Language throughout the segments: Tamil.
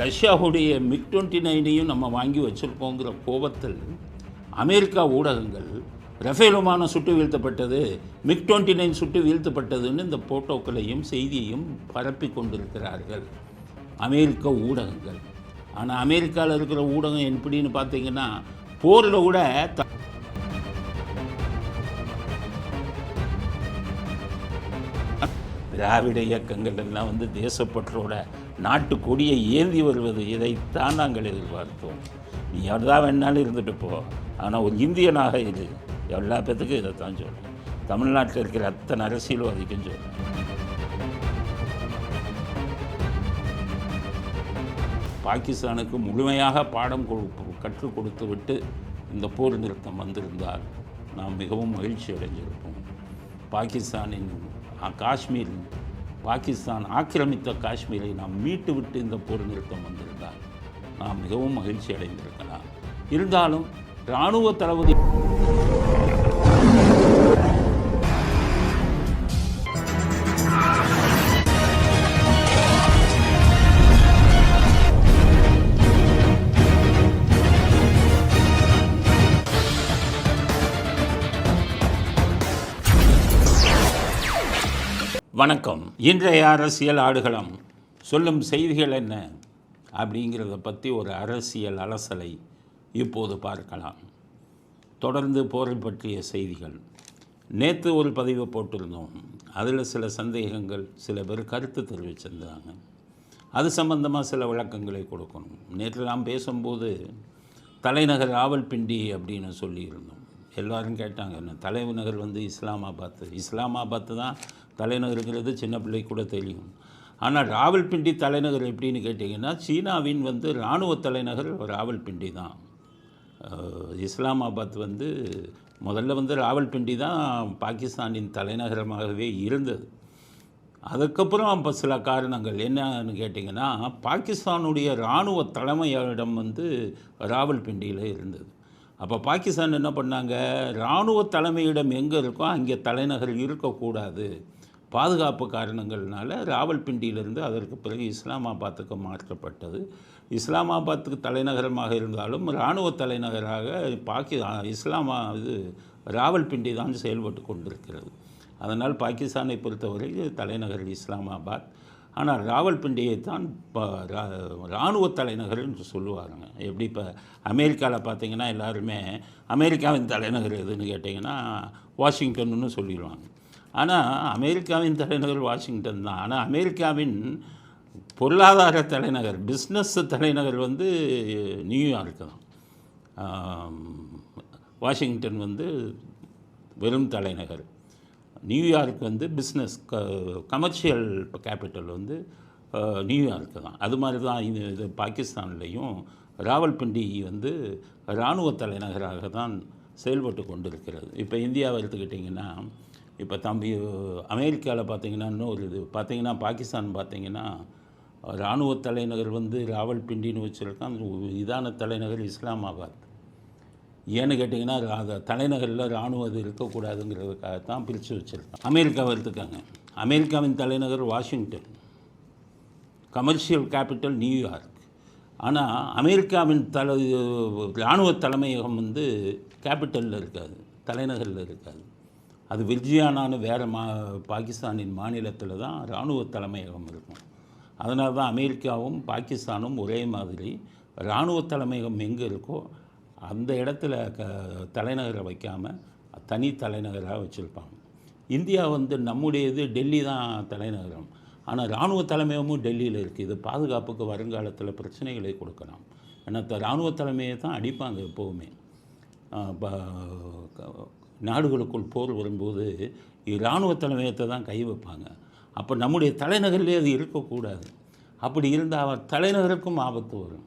ரஷ்யாவுடைய MiG-29 நம்ம வாங்கி வச்சுருக்கோங்கிற கோபத்தில் அமெரிக்கா ஊடகங்கள் ரஃபேல் விமானம் சுட்டு வீழ்த்தப்பட்டது, MiG-29 சுட்டு வீழ்த்தப்பட்டதுன்னு இந்த போட்டோக்களையும் செய்தியையும் பரப்பி கொண்டிருக்கிறார்கள் அமெரிக்க ஊடகங்கள். ஆனால் அமெரிக்காவில் இருக்கிற ஊடகம் எப்படின்னு பார்த்தீங்கன்னா, போரில் கூட திராவிட இயக்கங்கள் எல்லாம் தேசப்பற்றோட நாட்டு கொடியை ஏந்தி வருவது, இதைத்தான் நாங்கள் எதிர்பார்த்தோம். நீ எவ்வளோதான் வேணாலும் இருந்துட்டு போ, ஆனால் ஒரு இந்தியனாக இரு. எல்லா பேத்துக்கும் இதைத்தான் சொல்கிறேன். தமிழ்நாட்டில் இருக்கிற அத்தனை அரசியல்வாதிக்கும் சொல்கிறேன். பாகிஸ்தானுக்கு முழுமையாக பாடம் கற்றுக் கொடுத்து விட்டு இந்த போர் நிறுத்தம் வந்திருந்தால் நாம் மிகவும் மகிழ்ச்சி அடைஞ்சிருப்போம். பாகிஸ்தானின் காஷ்மீர், பாகிஸ்தான் ஆக்கிரமித்த காஷ்மீரை நாம் மீட்டு விட்டு இந்த போர் நிறுத்தம் வந்திருந்தால் நாம் மிகவும் மகிழ்ச்சி அடைந்திருக்கலாம். இருந்தாலும் இராணுவ தளபதி வணக்கம். இன்றைய அரசியல் ஆடுகளம் சொல்லும் செய்திகள் என்ன அப்படிங்கிறத பற்றி ஒரு அரசியல் அலசலை இப்போது பார்க்கலாம். தொடர்ந்து போரை பற்றிய செய்திகள். நேற்று ஒரு பதிவை போட்டிருந்தோம். அதில் சில சந்தேகங்கள், சில பேர் கருத்து தெரிவிச்சிருந்தாங்க. அது சம்பந்தமாக சில விளக்கங்களை கொடுக்கணும். நேற்று நாம் பேசும்போது தலைநகர் ராவல்பிண்டி அப்படின்னு சொல்லியிருந்தோம். எல்லோரும் கேட்டாங்க, என்ன தலைநகர் இஸ்லாமாபாத்து தான் தலைநகருங்கிறது சின்ன பிள்ளை கூட தெரியும். ஆனால் ராவல்பிண்டி தலைநகர் எப்படின்னு கேட்டிங்கன்னா, சீனாவின் இராணுவ தலைநகர் ராவல்பிண்டி தான். இஸ்லாமாபாத் முதல்ல ராவல்பிண்டி தான் பாகிஸ்தானின் தலைநகரமாகவே இருந்தது. அதுக்கப்புறம் இப்போ சில காரணங்கள் என்னன்னு கேட்டிங்கன்னா, பாகிஸ்தானுடைய இராணுவ தலைமையிடம் ராவல்பிண்டியில் இருந்தது. அப்போ பாகிஸ்தான் என்ன பண்ணாங்க, இராணுவ தலைமையிடம் எங்கே இருக்கோ அங்கே தலைநகர் இருக்கக்கூடாது, பாதுகாப்பு காரணங்கள்னால ராவல்பிண்டியிலிருந்து அதற்கு பிறகு இஸ்லாமாபாத்துக்கு மாற்றப்பட்டது. இஸ்லாமாபாத்துக்கு தலைநகரமாக இருந்தாலும் இராணுவ தலைநகராக ராவல்பிண்டி தான் செயல்பட்டு கொண்டிருக்கிறது. அதனால் பாகிஸ்தானை பொறுத்தவரை தலைநகர் இஸ்லாமாபாத். ஆனால் ராவல்பிண்டியை தான் இராணுவ தலைநகர் என்று சொல்லுவாங்க. எப்படி இப்போ அமெரிக்காவில் பார்த்திங்கன்னா எல்லாருமே அமெரிக்காவின் தலைநகர் எதுன்னு கேட்டிங்கன்னா வாஷிங்டன்னு சொல்லிடுவாங்க. ஆனால் அமெரிக்காவின் தலைநகர் வாஷிங்டன் தான். ஆனால் அமெரிக்காவின் பொருளாதார தலைநகர், பிஸ்னஸ் தலைநகர் நியூயார்க் தான். வாஷிங்டன் வெறும் தலைநகர். New York business commercial capital New York தான். அது மாதிரி தான் இது பாகிஸ்தான்லேயும் ராவல்பிண்டி இராணுவ தலைநகராக தான் செயல்பட்டு கொண்டிருக்கிறது. இப்போ இந்தியாவை எடுத்துக்கிட்டிங்கன்னா, இப்போ அமெரிக்காவில் பார்த்திங்கன்னா இன்னொரு இது பார்த்திங்கன்னா, பாகிஸ்தான் பார்த்திங்கன்னா இராணுவ தலைநகர் ராவல்பிண்டின்னு வச்சுருக்கான். இதான தலைநகர் இஸ்லாமாபாத். ஏன்னு கேட்டிங்கன்னா, தலைநகரில் இராணுவ இது இருக்கக்கூடாதுங்கிறதுக்காக தான் பிரித்து வச்சுருக்காங்க. அமெரிக்காவை எடுத்துக்காங்க. அமெரிக்காவின் தலைநகர் வாஷிங்டன், கமர்ஷியல் கேபிட்டல் நியூயார்க். ஆனால் அமெரிக்காவின் இராணுவ தலைமையகம் கேபிட்டலில் இருக்காது, தலைநகரில் இருக்காது. அது விர்ஜியானான்னு வேறு பாகிஸ்தானின் மாநிலத்தில் தான் இராணுவ தலைமையகம் இருக்கும். அதனால தான் அமெரிக்காவும் பாகிஸ்தானும் ஒரே மாதிரி இராணுவ தலைமையகம் எங்கே இருக்கோ அந்த இடத்துல தலைநகரை வைக்காமல் தனி தலைநகராக வச்சுருப்பாங்க. இந்தியா நம்முடையது டெல்லி தான் தலைநகரம். ஆனால் இராணுவ தலைமையகமும் டெல்லியில் இருக்குது. இது பாதுகாப்புக்கு வருங்காலத்தில் பிரச்சனைகளை கொடுக்கலாம். ஏன்னா இராணுவ தலைமையை தான் அடிப்பாங்க எப்போவுமே. நாடுகளுக்குள் போர் வரும்போது இராணுவ தலைமையத்தை தான் கை வைப்பாங்க. அப்போ நம்முடைய தலைநகரிலே அது இருக்கக்கூடாது. அப்படி இருந்தால் தலைநகருக்கும் ஆபத்து வரும்.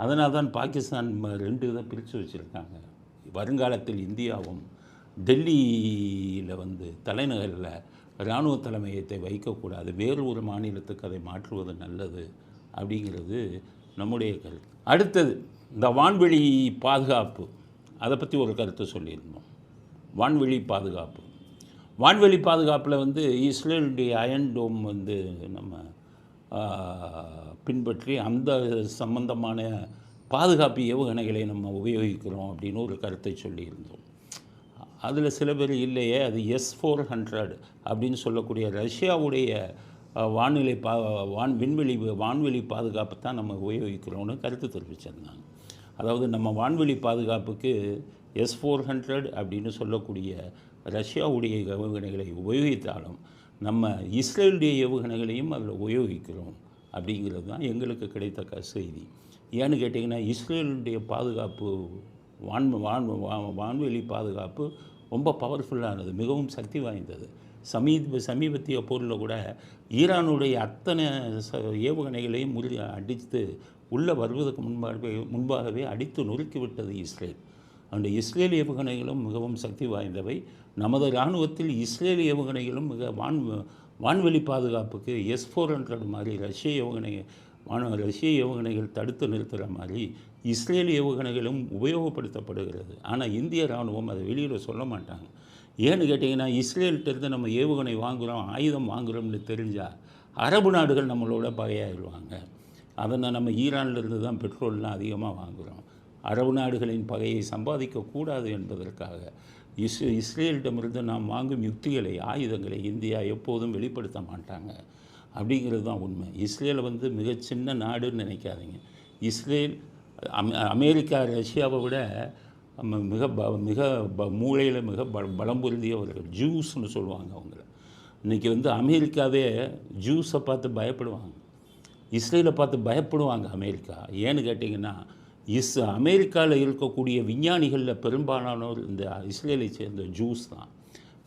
அதனால் தான் பாகிஸ்தான் 2 இதை பிரித்து வச்சுருக்காங்க. வருங்காலத்தில் இந்தியாவும் டெல்லியில் தலைநகரில் இராணுவ தலைமையத்தை வைக்கக்கூடாது, வேறு ஒரு மாநிலத்துக்கு அதை மாற்றுவது நல்லது அப்படிங்கிறது நம்முடைய கருத்து. அடுத்தது இந்த வான்வெளி பாதுகாப்பு, அதை பற்றி ஒரு கருத்து சொல்லியிருந்தோம். வான்வெளி பாதுகாப்பில் இஸ்ரேலுடைய அயன் டோம் நம்ம பின்பற்றி அந்த சம்பந்தமான பாதுகாப்பு ஏவுகணைகளை நம்ம உபயோகிக்கிறோம் அப்படின்னு ஒரு கருத்தை சொல்லியிருந்தோம். அதில் சில பேர் இல்லையே, அது S-400 அப்படின்னு சொல்லக்கூடிய ரஷ்யாவுடைய வானிலை வான்வெளி பாதுகாப்பு தான் நம்ம உபயோகிக்கிறோம்னு கருத்து தெரிவிச்சிருந்தாங்க. அதாவது நம்ம வான்வெளி பாதுகாப்புக்கு S-400 அப்படின்னு சொல்லக்கூடிய ரஷ்யாவுடைய ஏவுகணைகளை உபயோகித்தாலும் நம்ம இஸ்ரேலுடைய ஏவுகணைகளையும் அதில் உபயோகிக்கிறோம் அப்படிங்கிறது தான் எங்களுக்கு கிடைத்த செய்தி. ஏன்னு கேட்டிங்கன்னா, இஸ்ரேலுடைய பாதுகாப்பு வான்வெளி பாதுகாப்பு ரொம்ப பவர்ஃபுல்லானது, மிகவும் சக்தி வாய்ந்தது. சமீபத்திய போரில் கூட ஈரானுடைய அத்தனை ஏவுகணைகளையும் அடித்து உள்ளே வருவதற்கு முன்பாகவே அடித்து நொறுக்கிவிட்டது இஸ்ரேல். அந்த இஸ்ரேல் ஏவுகணைகளும் மிகவும் சக்தி வாய்ந்தவை. நமது இராணுவத்தில் இஸ்ரேல் ஏவுகணைகளும் மிக வான்வெளி பாதுகாப்புக்கு S-400 மாதிரி ரஷ்ய ஏவுகணைகள் தடுத்து நிறுத்துகிற மாதிரி இஸ்ரேல் ஏவுகணைகளும் உபயோகப்படுத்தப்படுகிறது. ஆனால் இந்திய இராணுவம் அதை வெளியில் சொல்ல மாட்டாங்க. ஏன்னு கேட்டிங்கன்னா, இஸ்ரேல்கிட்டருந்து நம்ம ஏவுகணை வாங்குகிறோம், ஆயுதம் வாங்குகிறோம்னு தெரிஞ்சால் அரபு நாடுகள் நம்மளோட பகையாயிடுவாங்க. அதனால் நம்ம ஈரான்லேருந்து தான் பெட்ரோல்லாம் அதிகமாக வாங்குகிறோம். அரபு நாடுகளின் பகையை சம்பாதிக்கக்கூடாது என்பதற்காக இஸ்ரேலிடமிருந்து நாம் வாங்கும் யுக்திகளை, ஆயுதங்களை இந்தியா எப்போதும் வெளிப்படுத்த மாட்டாங்க. அப்படிங்கிறது தான் உண்மை. இஸ்ரேல் மிக சின்ன நாடுன்னு நினைக்காதீங்க. இஸ்ரேல் அமெரிக்கா, ரஷ்யாவை விட மூளையில் மிக பலம் பொருந்தியவர்கள். ஜூஸ்ன்னு சொல்லுவாங்க அவங்கள. இன்றைக்கி அமெரிக்காவே ஜூஸை பார்த்து பயப்படுவாங்க, இஸ்ரேலை பார்த்து பயப்படுவாங்க அமெரிக்கா. ஏன்னு கேட்டிங்கன்னா, அமெரிக்காவில் இருக்கக்கூடிய விஞ்ஞானிகளில் பெரும்பாலானோர் இந்த இஸ்ரேலை சேர்ந்த ஜூஸ் தான்.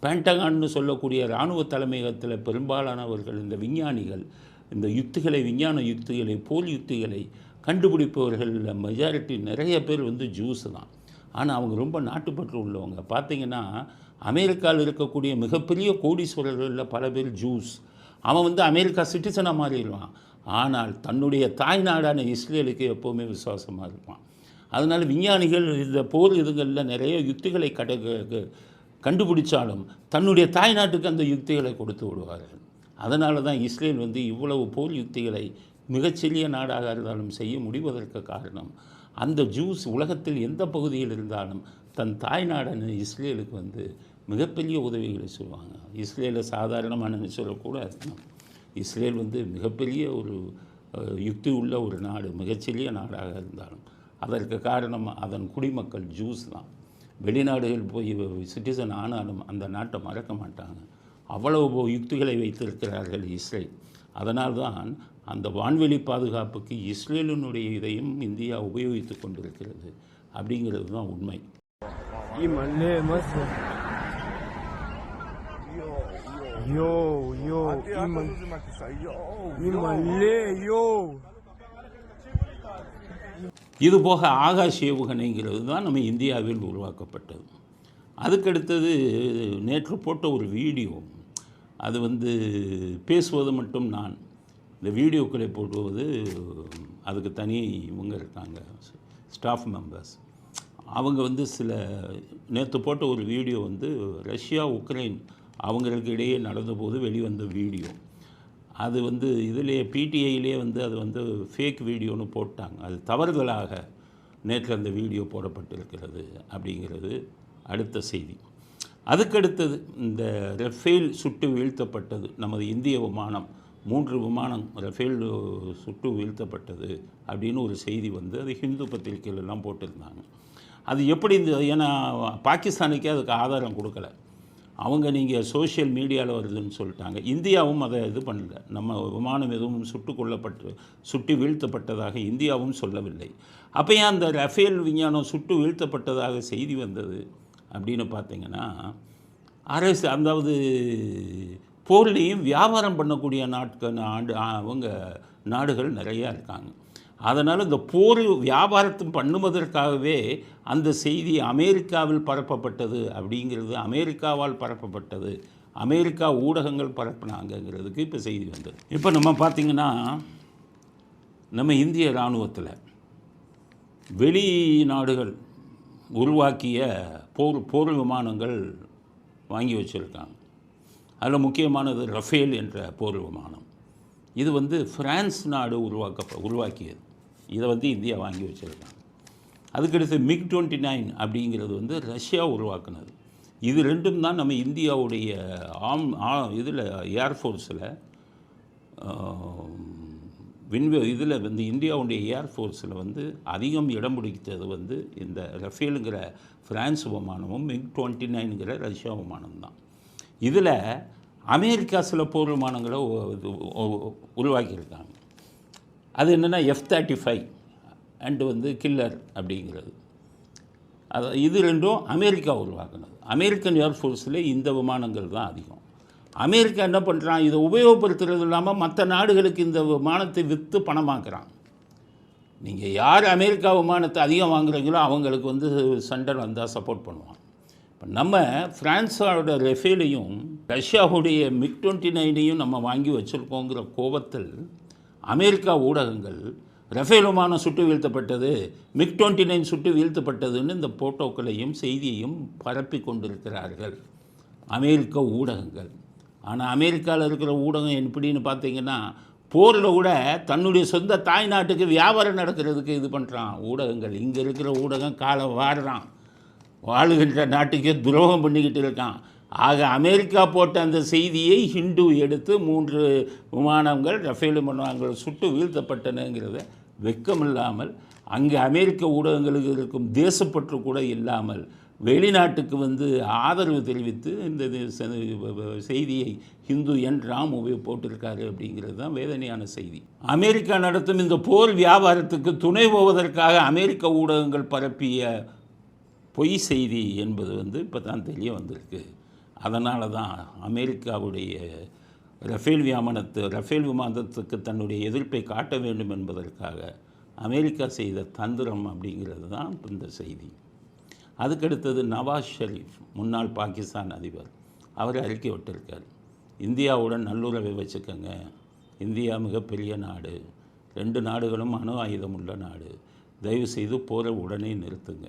பென்டகான்னு சொல்லக்கூடிய இராணுவ தலைமையகத்தில் பெரும்பாலானவர்கள் இந்த விஞ்ஞானிகள், இந்த விஞ்ஞான யுக்திகளை, போல் யுக்திகளை கண்டுபிடிப்பவர்கள் மெஜாரிட்டி நிறைய பேர் ஜூஸ் தான். ஆனால் அவங்க ரொம்ப நாட்டுப்பற்று உள்ளவங்க. பார்த்திங்கன்னா, அமெரிக்காவில் இருக்கக்கூடிய மிகப்பெரிய கோடீஸ்வரர்களில் பல பேர் ஜூஸ். அவன் அமெரிக்கா சிட்டிசனாக மாறிடுவான். ஆனால் தன்னுடைய தாய்நாடான இஸ்ரேலுக்கு எப்போவுமே விசுவாசமாக இருப்பான். அதனால் விஞ்ஞானிகள் இந்த போர் இதுகளில் நிறைய யுக்திகளை கண்டுபிடிச்சாலும் தன்னுடைய தாய்நாட்டுக்கு அந்த யுக்திகளை கொடுத்து விடுவார்கள். அதனால தான் இஸ்ரேல் இவ்வளவு போர் யுக்திகளை மிகச்சிறிய நாடாக இருந்தாலும் செய்ய முடிவதற்கு காரணம், அந்த ஜூஸ் உலகத்தில் எந்த பகுதியில் இருந்தாலும் தன் தாய்நாடான இஸ்ரேலுக்கு மிகப்பெரிய உதவிகளை செய்வாங்க. இஸ்ரேலை சாதாரணமான சொல்லக்கூடாது. இஸ்ரேல் மிகப்பெரிய ஒரு யுக்தி உள்ள ஒரு நாடு, மிகச்சிறிய நாடாக இருந்தாலும் அதற்கு காரணம் அதன் குடிமக்கள் ஜூஸ் தான். வெளிநாடுகள் போய் சிட்டிசன் ஆனாலும் அந்த நாட்டை மறக்க மாட்டாங்க. அவ்வளவு யுக்திகளை வைத்திருக்கிறார்கள் இஸ்ரேல். அதனால்தான் அந்த வான்வெளி பாதுகாப்புக்கு இஸ்ரேலினுடைய இதையும் இந்தியா உபயோகித்து கொண்டிருக்கிறது. அப்படிங்கிறது தான் உண்மை. இதுபோக ஆகாஷ் ஏவுகணைங்கிறது தான் நம்ம இந்தியாவில் உருவாக்கப்பட்டது. அதுக்கடுத்தது நேற்று போட்ட ஒரு வீடியோ, அது பேசுவது மட்டும் நான், இந்த வீடியோக்களை போடுவது அதுக்கு தனி இவங்க இருக்காங்க, ஸ்டாஃப் மெம்பர்ஸ். அவங்க சில நேற்று போட்ட ஒரு வீடியோ ரஷ்யா உக்ரைன் அவங்களுக்கு இடையே நடந்தபோது வெளிவந்த வீடியோ. அது இதிலே பிடிஐயிலே அது ஃபேக் வீடியோன்னு போட்டாங்க. அது தவறுதலாக நேற்று அந்த வீடியோ போடப்பட்டிருக்கிறது அப்படிங்கிறது அடுத்த செய்தி. அதுக்கடுத்தது இந்த ரஃபேல் சுட்டு வீழ்த்தப்பட்டது. நமது இந்திய விமானம் 3 விமானம் ரஃபேல் சுட்டு வீழ்த்தப்பட்டது அப்படின்னு ஒரு செய்தி அது ஹிந்து பத்திரிகையிலெல்லாம் போட்டிருந்தாங்க. அது எப்படி ஏன்னா பாகிஸ்தானுக்கே அதுக்கு ஆதாரம் கொடுக்கல அவங்க. நீங்கள் சோஷியல் மீடியாவில் வருதுன்னு சொல்லிட்டாங்க. இந்தியாவும் அதை இது பண்ணல. நம்ம விமானம் எதுவும் சுட்டு வீழ்த்தப்பட்டதாக இந்தியாவும் சொல்லவில்லை. அப்போ ஏன் அந்த ரஃபேல் விஞ்ஞானம் சுட்டு வீழ்த்தப்பட்டதாக செய்தி வந்தது அப்படின்னு பார்த்தீங்கன்னா, அரசு அதாவது போர்லேயும் வியாபாரம் பண்ணக்கூடிய நாடுகள் நிறையா இருக்காங்க. அதனால் இந்த போர் வியாபாரத்தை பண்ணுவதற்காகவே அந்த செய்தி அமெரிக்காவில் பரப்பப்பட்டது அப்படிங்கிறது, அமெரிக்காவால் பரப்பப்பட்டது, அமெரிக்கா ஊடகங்கள் பரப்பினாங்கிறதுக்கு இப்போ செய்தி வந்தது. இப்போ நம்ம பார்த்திங்கன்னா, நம்ம இந்திய இராணுவத்தில் வெளிநாடுகள் உருவாக்கிய போர் விமானங்கள் வாங்கி வச்சுருக்காங்க. அதில் முக்கியமானது ரஃபேல் என்ற போர் விமானம். இது வந்து பிரான்ஸ் நாடு உருவாக்கியது. இதை வந்து இந்தியா வாங்கி வச்சுருக்காங்க. அதுக்கடுத்து MiG-29 அப்படிங்கிறது வந்து ரஷ்யா உருவாக்குனது. இது ரெண்டும் தான் நம்ம இந்தியாவுடைய இதில் ஏர்ஃபோர்ஸில் இதில் வந்து இந்தியாவுடைய ஏர்ஃபோர்ஸில் வந்து அதிகம் இடம் பிடித்தது வந்து இந்த ரஃபேலுங்கிற ஃப்ரான்ஸ் விமானமும் MiG-29ங்கிற ரஷ்யா விமானம் தான். இதில் அமெரிக்கா சில போர் விமானங்களை உருவாக்கியிருக்காங்க. அது என்னென்னா F-35 அண்டு வந்து கில்லர் அப்படிங்கிறது. இது ரெண்டும் அமெரிக்கா உருவாக்குனது. அமெரிக்கன் ஏர்ஃபோர்ஸில் இந்த விமானங்கள் தான் அதிகம். அமெரிக்கா என்ன பண்ணுறான், இதை உபயோகப்படுத்துறது இல்லாமல் மற்ற நாடுகளுக்கு இந்த விமானத்தை விற்று பணமாக்குறான். நீங்கள் யார் அமெரிக்கா விமானத்தை அதிகம் வாங்குறீங்களோ அவங்களுக்கு வந்து சண்டை வந்தால் சப்போர்ட் பண்ணுவான். இப்போ நம்ம ஃப்ரான்ஸோட ரஃபேலையும் ரஷ்யாவுடைய MiG-29ஐயும் நம்ம வாங்கி வச்சுருக்கோங்கிற கோபத்தில் அமெரிக்கா ஊடகங்கள் ரஃபேல் விமானம் சுட்டு வீழ்த்தப்பட்டது, MiG-29 சுட்டு வீழ்த்தப்பட்டதுன்னு இந்த போட்டோக்களையும் செய்தியையும் பரப்பி கொண்டிருக்கிறார்கள் அமெரிக்க ஊடகங்கள். ஆனால் அமெரிக்காவில் இருக்கிற ஊடகம் எப்படின்னு பார்த்தீங்கன்னா, போரில் கூட தன்னுடைய சொந்த தாய் நாட்டுக்கு வியாபாரம் நடக்கிறதுக்கு இது பண்ணுறான் ஊடகங்கள். இங்கே இருக்கிற ஊடகம் காலை வாடுறான், வாழுகின்ற நாட்டுக்கே துரோகம் பண்ணிக்கிட்டு இருக்கான். ஆக அமெரிக்கா போட்ட அந்த செய்தியை ஹிந்து எடுத்து 3 விமானங்கள் ரஃபேல் விமானங்கள் சுட்டு வீழ்த்தப்பட்டனங்கிறத வெக்கமில்லாமல், அங்கே அமெரிக்க ஊடகங்களுக்கு இருக்கும் தேசப்பற்று கூட இல்லாமல் வெளிநாட்டுக்கு வந்து ஆதரவு தெரிவித்து இந்த செய்தியை ஹிந்து என் ராம் போட்டிருக்காரு. அப்படிங்கிறது தான் வேதனையான செய்தி. அமெரிக்கா நடத்தும் இந்த போர் வியாபாரத்துக்கு துணை போவதற்காக அமெரிக்க ஊடகங்கள் பரப்பிய பொய் செய்தி என்பது வந்து இப்போ தான் தெரிய வந்திருக்கு. அதனால தான் அமெரிக்காவுடைய ரஃபேல் விமானத்துக்கு தன்னுடைய எதிர்ப்பை காட்ட வேண்டும் என்பதற்காக அமெரிக்கா செய்த தந்திரம் அப்படிங்கிறது தான் இந்த செய்தி. அதுக்கடுத்தது நவாஸ் ஷெரீஃப், முன்னாள் பாகிஸ்தான் அதிபர், அவர் அறிக்கை விட்டிருக்கார். இந்தியாவுடன் நல்லுறவை வச்சுக்கோங்க, இந்தியா மிகப்பெரிய நாடு, 2 நாடுகளும் அணு ஆயுதம் உள்ள நாடு, தயவுசெய்து போரை உடனே நிறுத்துங்க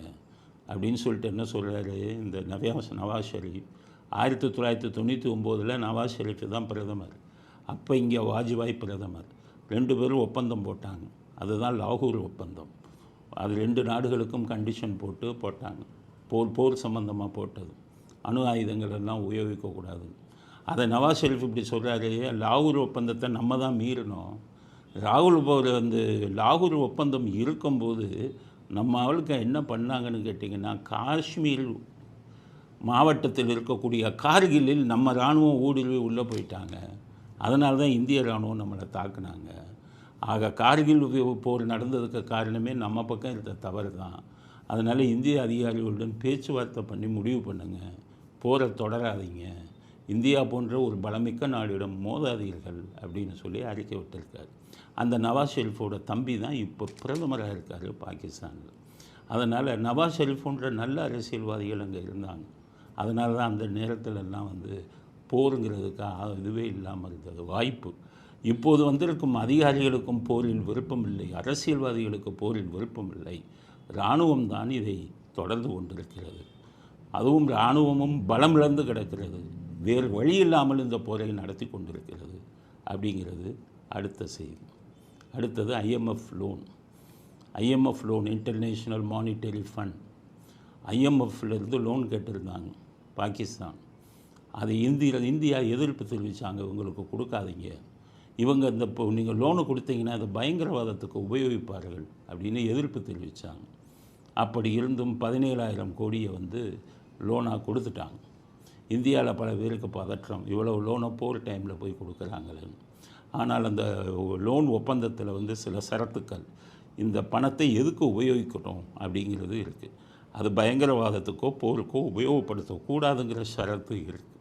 அப்படின்னு சொல்லிட்டு என்ன சொல்கிறாரு இந்த நவாஸ் ஷெரீஃப். 1999 நவாஸ் ஷெரீஃப் தான் பிரதமர். அப்போ இங்கே வாஜ்பாய் பிரதமர். 2 பேரும் ஒப்பந்தம் போட்டாங்க. அதுதான் லாகூர் ஒப்பந்தம். அது 2 நாடுகளுக்கும் கண்டிஷன் போட்டாங்க. போர் சம்பந்தமாக போட்டது. அணு ஆயுதங்கள் எல்லாம் உபயோகிக்கக்கூடாது. அதை நவாஸ் ஷெரீஃப் இப்படி சொல்கிறாரு, லாகூர் ஒப்பந்தத்தை நம்ம தான் மீறினோம். லாகூர் ஒப்பந்தம் இருக்கும்போது நம்ம அவளுக்கு என்ன பண்ணாங்கன்னு கேட்டிங்கன்னா, காஷ்மீர் மாவட்டத்தில் இருக்கக்கூடிய கார்கில்லில் நம்ம இராணுவம் ஊடுருவி உள்ளே போயிட்டாங்க. அதனால தான் இந்திய இராணுவம் நம்மளை தாக்குனாங்க. ஆக கார்கில் போர் நடந்ததுக்கு காரணமே நம்ம பக்கம் இருந்த தவறு தான். அதனால் இந்திய அதிகாரிகளுடன் பேச்சுவார்த்தை பண்ணி முடிவு பண்ணுங்கள், போரை தொடராதீங்க, இந்தியா போன்ற ஒரு பலமிக்க நாடிடம் மோதாதீர்கள் அப்படின்னு சொல்லி அறிக்கை விட்டிருக்காரு. அந்த நவாஸ் ஷெரீஃபோட தம்பி தான் இப்போ பிரதமராக இருக்கார் பாகிஸ்தானில். அதனால் நவாஸ் ஷெரீஃபோன்ற நல்ல அரசியல்வாதிகள் அங்கே இருந்தாங்க. அதனால தான் அந்த நேரத்தில் எல்லாம் வந்து போருங்கிறதுக்கு இதுவே இல்லாமல் இருந்தது வாய்ப்பு. இப்போது வந்திருக்கும் அதிகாரிகளுக்கும் போரில் விருப்பம் இல்லை, அரசியல்வாதிகளுக்கு போரில் விருப்பம் இல்லை. இராணுவம் தான் இதை தொடர்ந்து கொண்டிருக்கிறது. அதுவும் இராணுவமும் பலம் இழந்து கிடக்கிறது, வேறு வழி இல்லாமல் இந்த போரை நடத்தி கொண்டிருக்கிறது அப்படிங்கிறது அடுத்த செய்தி. அடுத்தது IMF loan, international monetary fund. IMFலேருந்து லோன் கேட்டிருந்தாங்க பாகிஸ்தான். அது இந்தியா எதிர்ப்பு தெரிவித்தாங்க, இவங்களுக்கு கொடுக்காதீங்க, இவங்க நீங்கள் லோனு கொடுத்தீங்கன்னா அது பயங்கரவாதத்துக்கு உபயோகிப்பார்கள் அப்படின்னு எதிர்ப்பு தெரிவித்தாங்க. அப்படி இருந்தும் 17,000 கோடியை வந்து லோனாக கொடுத்துட்டாங்க. இந்தியாவில் பல பேருக்கு பதற்றம், இவ்வளவு லோனை போர் டைமில் போய் கொடுக்குறாங்களேன்னு. ஆனால் அந்த லோன் ஒப்பந்தத்தில் வந்து சில ஷரத்துக்கள், இந்த பணத்தை எதுக்கு உபயோகிக்கணும் அப்படிங்கிறது இருக்குது. அது பயங்கரவாதத்துக்கோ போருக்கோ உபயோகப்படுத்தக்கூடாதுங்கிற ஷரத்து இருக்குது.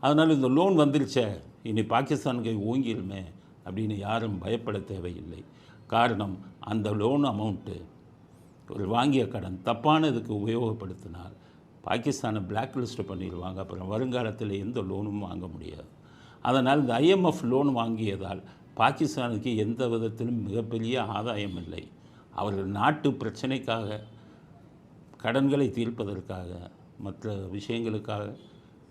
அதனால் இந்த லோன் வந்துருச்சே, இனி பாகிஸ்தானுக்கு ஓங்கிருமே அப்படின்னு யாரும் பயப்பட தேவையில்லை. காரணம், அந்த லோன் அமௌண்ட்டு, ஒரு வாங்கிய கடன் தப்பான இதுக்கு உபயோகப்படுத்தினால் பாகிஸ்தானை பிளாக் லிஸ்ட் பண்ணிடுவாங்க. அப்புறம் வருங்காலத்தில் எந்த லோனும் வாங்க முடியாது. அதனால் இந்த IMF லோன் வாங்கியதால் பாகிஸ்தானுக்கு எந்த விதத்திலும் மிகப்பெரிய ஆதாயம் இல்லை. அவர்கள் நாட்டு பிரச்சனைக்காக, கடன்களை தீர்ப்பதற்காக, மற்ற விஷயங்களுக்காக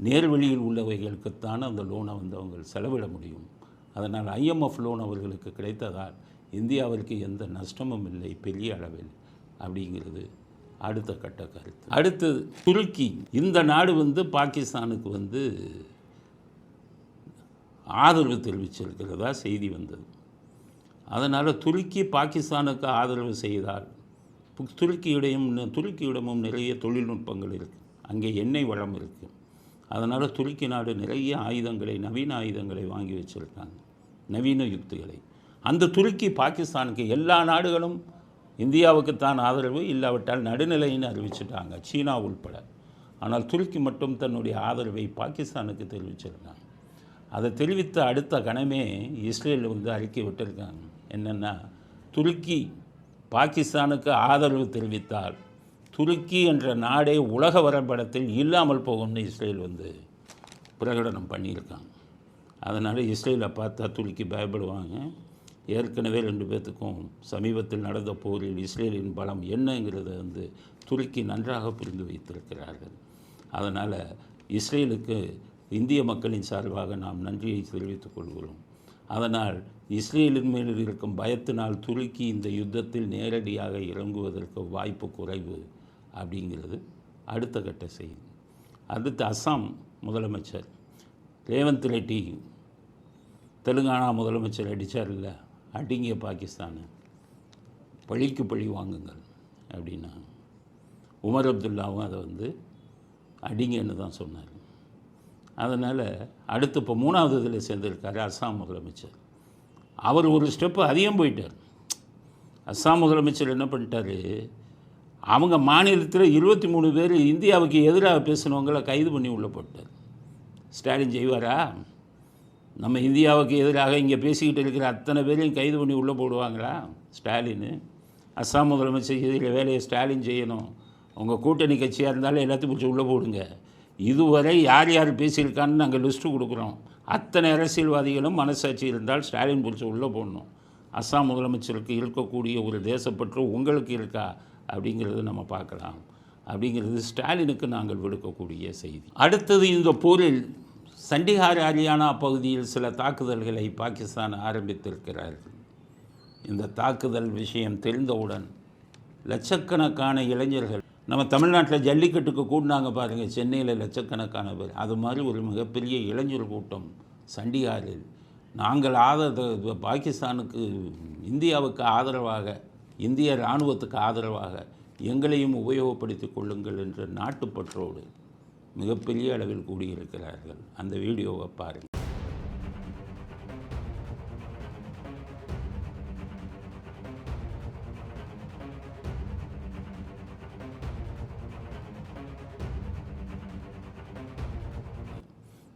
நேர்வழியில் உள்ளவைகளுக்குத்தான் அந்த லோனை வந்து அவங்க செலவிட முடியும். அதனால் ஐஎம்எஃப் லோன் அவர்களுக்கு கிடைத்ததால் இந்தியாவிற்கு எந்த நஷ்டமும் இல்லை பெரிய அளவில் அப்படிங்கிறது அடுத்த கட்ட கருத்து. அடுத்தது துருக்கி. இந்த நாடு பாகிஸ்தானுக்கு ஆதரவு தெரிவிச்சிருக்கிறதா செய்தி வந்தது. அதனால் துருக்கி பாகிஸ்தானுக்கு ஆதரவு செய்தால் துருக்கியிடமும் நிறைய தொழில்நுட்பங்கள் இருக்குது, அங்கே எண்ணெய் வளம் இருக்குது. அதனால் துருக்கி நாடு நிறைய ஆயுதங்களை, நவீன ஆயுதங்களை வாங்கி வச்சுருக்காங்க, நவீன யுக்திகளை. அந்த துருக்கி பாகிஸ்தானுக்கு எல்லா நாடுகளும் இந்தியாவுக்குத்தான் ஆதரவு, இல்லாவிட்டால் நடுநிலைன்னு அறிவிச்சிட்டாங்க, சீனா உள்பட. ஆனால் துருக்கி மட்டும் தன்னுடைய ஆதரவை பாகிஸ்தானுக்கு தெரிவிச்சிருக்காங்க. அதை தெரிவித்த அடுத்த கணமே இஸ்ரேல் அறிக்கை விட்டிருக்காங்க. என்னென்னா, துருக்கி பாகிஸ்தானுக்கு ஆதரவு தெரிவித்தால் துருக்கி என்ற நாடே உலக வரைபடத்தில் இல்லாமல் போகும்னு இஸ்ரேல் பிரகடனம் பண்ணியிருக்காங்க. அதனால் இஸ்ரேலை பார்த்தா துருக்கி பயப்படுவாங்க. ஏற்கனவே 2 பேர்த்துக்கும் சமீபத்தில் நடந்த போரில் இஸ்ரேலின் பலம் என்னங்கிறத துருக்கி நன்றாக புரிந்து வைத்திருக்கிறார்கள். அதனால் இஸ்ரேலுக்கு இந்திய மக்களின் சார்பாக நாம் நன்றியை தெரிவித்துக் கொள்கிறோம். அதனால் இஸ்ரேலின் மேல் இருக்கும் பயத்தினால் துருக்கி இந்த யுத்தத்தில் நேரடியாக இறங்குவதற்கு வாய்ப்பு குறைவு அப்படிங்கிறது அடுத்த கட்ட செய்தி. அடுத்து அஸ்ஸாம் முதலமைச்சர் ரேவந்த் ரெட்டி தெலுங்கானா முதலமைச்சர் அடித்தார் இல்லை, அடிங்க பாகிஸ்தானு, பழிக்கு பழி வாங்குங்கள் அப்படின்னா உமர் அப்துல்லாவும் அதை அடிங்கன்னு தான் சொன்னார். அதனால் அடுத்து இப்போ 3வது இதில் சேர்ந்திருக்காரு அஸ்ஸாம் முதலமைச்சர். அவர் ஒரு ஸ்டெப்பு அதிகம் போயிட்டார். அஸ்ஸாம் முதலமைச்சர் என்ன பண்ணிட்டார், அவங்க மாநிலத்தில் 23 பேர் இந்தியாவுக்கு எதிராக பேசினவங்களை கைது பண்ணி உள்ளே போட்டார். ஸ்டாலின் செய்வாரா? நம்ம இந்தியாவுக்கு எதிராக இங்கே பேசிக்கிட்டு இருக்கிற அத்தனை பேரையும் கைது பண்ணி உள்ளே போடுவாங்களா ஸ்டாலின்? அஸ்ஸாம் முதலமைச்சர் இதில் வேலையை ஸ்டாலின் செய்யணும். உங்கள் கூட்டணி கட்சியாக இருந்தாலும் எல்லாத்தையும் பிடிச்சி உள்ளே போடுங்க. இதுவரை யார் யார் பேசியிருக்கான்னு நாங்கள் லிஸ்ட்டு கொடுக்குறோம். அத்தனை அரசியல்வாதிகளும் மனசாட்சி இருந்தால் ஸ்டாலின் பிடிச்சி உள்ளே போடணும். அஸ்ஸாம் முதலமைச்சருக்கு இருக்கக்கூடிய ஒரு தேசப்பற்று உங்களுக்கு இருக்கா அப்படிங்கிறது நம்ம பார்க்கலாம். அப்படிங்கிறது ஸ்டாலினுக்கு நாங்கள் விடுக்கக்கூடிய செய்தி. அடுத்தது, இந்த போரில் சண்டிகார் ஹரியானா பகுதியில் சில தாக்குதல்களை பாகிஸ்தான் ஆரம்பித்திருக்கிறார்கள். இந்த தாக்குதல் விஷயம் தெரிந்தவுடன் லட்சக்கணக்கான இளைஞர்கள் நம்ம தமிழ்நாட்டில் ஜல்லிக்கட்டுக்கு கூட்டினாங்க பாருங்கள், சென்னையில் லட்சக்கணக்கான பேர். அது மாதிரி ஒரு மிகப்பெரிய இளைஞர் கூட்டம் சண்டிகாரில் நாங்கள் பாகிஸ்தானுக்கு இந்தியாவுக்கு ஆதரவாக, இந்திய இராணுவத்துக்கு ஆதரவாக எங்களையும் உபயோகப்படுத்தி கொள்ளுங்கள் என்ற நாட்டுப்பற்றோடு மிகப்பெரிய அளவில் கூடியிருக்கிறார்கள். அந்த வீடியோவை பாருங்கள்.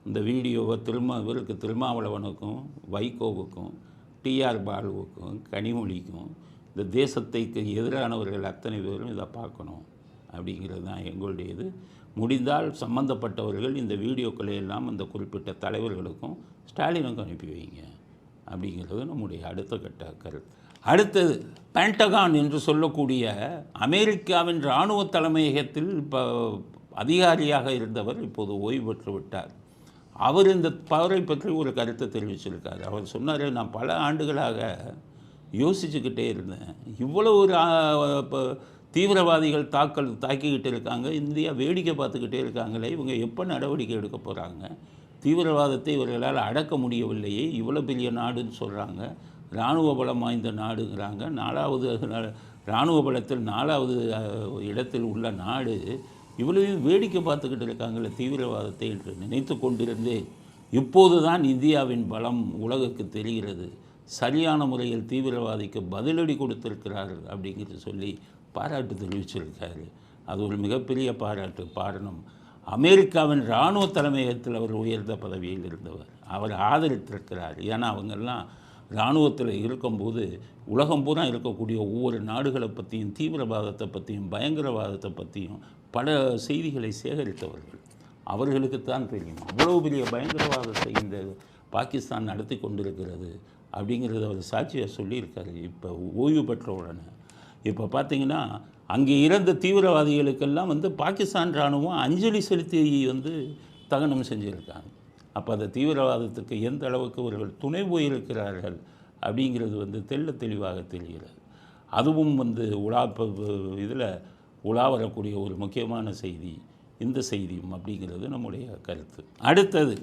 இந்த வீடியோவை இவருக்கு திருமாவளவனுக்கும் வைகோவுக்கும் டிஆர் பாலுவுக்கும் கனிமொழிக்கும் இந்த தேசத்தைக்கு எதிரானவர்கள் அத்தனை பேரும் இதை பார்க்கணும் அப்படிங்கிறது தான் எங்களுடைய இது. முடிந்தால் சம்பந்தப்பட்டவர்கள் இந்த வீடியோக்களை எல்லாம் அந்த குறிப்பிட்ட தலைவர்களுக்கும் ஸ்டாலினுக்கும் அனுப்பி வைங்க அப்படிங்கிறது நம்முடைய அடுத்த கட்ட கருத்து. அடுத்தது, பென்டகான் என்று சொல்லக்கூடிய அமெரிக்காவின் இராணுவ தலைமையகத்தில் இப்போ அதிகாரியாக இருந்தவர் இப்போது ஓய்வு பெற்று விட்டார். அவர் இந்த பவரை பற்றி ஒரு கருத்தை தெரிவிச்சிருக்கார். அவர் சொன்னார், நான் பல ஆண்டுகளாக யோசிச்சுக்கிட்டே இருந்தேன், இவ்வளோ ஒரு தீவிரவாதிகள் தாக்கிக்கிட்டு இருக்காங்க, இந்தியா வேடிக்கை பார்த்துக்கிட்டே இருக்காங்களே, இவங்க எப்போ நடவடிக்கை எடுக்க போகிறாங்க? தீவிரவாதத்தை இவர்களால் அடக்க முடியவில்லையே, இவ்வளோ பெரிய நாடுன்னு சொல்கிறாங்க, இராணுவ பலம் வாய்ந்த நாடுங்கிறாங்க, 4வது இராணுவ பலத்தில் 4வது இடத்தில் உள்ள நாடு, இவ்வளவு வேடிக்கை பார்த்துக்கிட்டு இருக்காங்களே தீவிரவாதத்தை என்று நினைத்து கொண்டிருந்தேன். இப்போது தான் இந்தியாவின் பலம் உலகுக்கு தெரிகிறது. சரியான முறையில் தீவிரவாதிக்கு பதிலடி கொடுத்திருக்கிறார்கள் அப்படிங்கிறது சொல்லி பாராட்டு தெரிவிச்சிருக்காரு. அது ஒரு மிகப்பெரிய பாராட்டு. காரணம், அமெரிக்காவின் இராணுவ தலைமையகத்தில் அவர் உயர்ந்த பதவியில் இருந்தவர், அவர் ஆதரித்திருக்கிறார். ஏன்னா அவங்கெல்லாம் இராணுவத்தில் இருக்கும்போது உலகம் பூரா இருக்கக்கூடிய ஒவ்வொரு நாடுகளை பற்றியும், தீவிரவாதத்தை பற்றியும், பயங்கரவாதத்தை பற்றியும் பல செய்திகளை சேகரித்தவர்கள். அவர்களுக்குத்தான் தெரியும் அவ்வளோ பெரிய பயங்கரவாதத்தை இந்த பாகிஸ்தான் நடத்தி கொண்டிருக்கிறது அப்படிங்கிறத அவர் சாட்சியாக சொல்லியிருக்காரு. இப்போ ஓய்வு பெற்ற உடனே இப்போ பார்த்திங்கன்னா அங்கே இறந்த தீவிரவாதிகளுக்கெல்லாம் பாகிஸ்தான் இராணுவம் அஞ்சலி செலுத்தி தகனம் செஞ்சுருக்காங்க. அப்போ அந்த தீவிரவாதத்துக்கு எந்த அளவுக்கு அவர்கள் துணை போயிருக்கிறார்கள் அப்படிங்கிறது தெள்ளத் தெளிவாக தெரிகிறது. அதுவும் இதில் உலா வரக்கூடிய ஒரு முக்கியமான செய்தி இந்த செய்தியும் அப்படிங்கிறது நம்முடைய கருத்து. அடுத்தது,